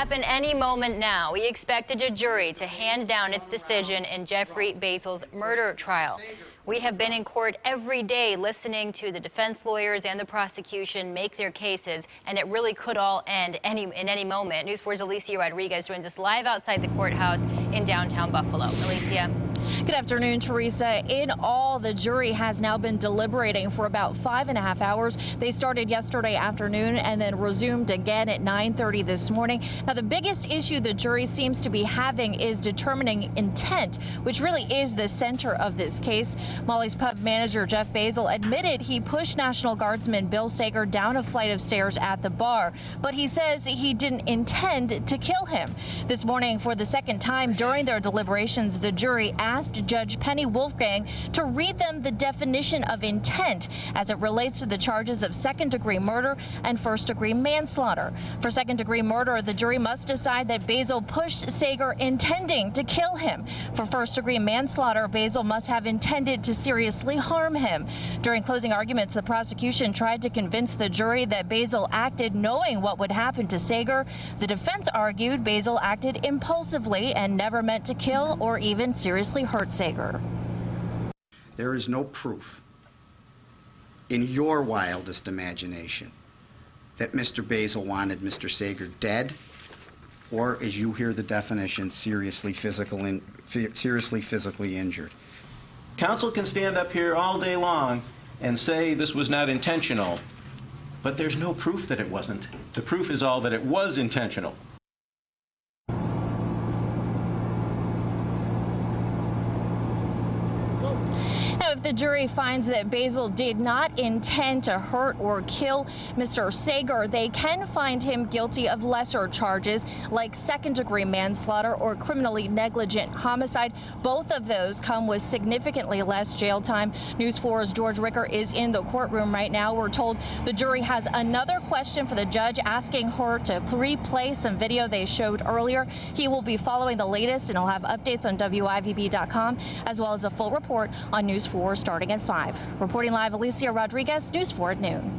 happen any moment now. We expected a jury to hand down its decision in Jeffrey Basil's murder trial. We have been in court every day listening to the defense lawyers and the prosecution make their cases, and it really could all end in any moment. News 4's Alicia Rodriguez joins us live outside the courthouse in downtown Buffalo. Alicia. Good afternoon, Teresa. In all, the jury has now been deliberating for about 5.5 hours. They started yesterday afternoon and then resumed again at 9:30 this morning. Now, the biggest issue the jury seems to be having is determining intent, which really is the center of this case. Molly's Pub manager Jeff Basil admitted he pushed National Guardsman Bill Sager down a flight of stairs at the bar, but he says he didn't intend to kill him. This morning, for the second time during their deliberations, the jury asked Judge Penny Wolfgang to read them the definition of intent as it relates to the charges of second-degree murder and first-degree manslaughter. For second-degree murder, the jury must decide that Basil pushed Sager intending to kill him. For first-degree manslaughter, Basil must have intended to seriously harm him. During closing arguments, the prosecution tried to convince the jury that Basil acted knowing what would happen to Sager. The defense argued Basil acted impulsively and never meant to kill or even seriously hurt Sager. There is no proof in your wildest imagination that Mr. Basil wanted Mr. Sager dead, or, as you hear the definition, seriously physically injured. Counsel can stand up here all day long and say this was not intentional, but there's no proof that it wasn't. The proof is all that it was intentional. Now, if the jury finds that Basil did not intend to hurt or kill Mr. Sager, they can find him guilty of lesser charges like second-degree manslaughter or criminally negligent homicide. Both of those come with significantly less jail time. News 4's George Ricker is in the courtroom right now. We're told the jury has another question for the judge, asking her to replay some video they showed earlier. He will be following the latest, and he'll have updates on WIVB.com as well as a full report on News 4 starting at 5. Reporting live, Alicia Rodriguez, News 4 at noon.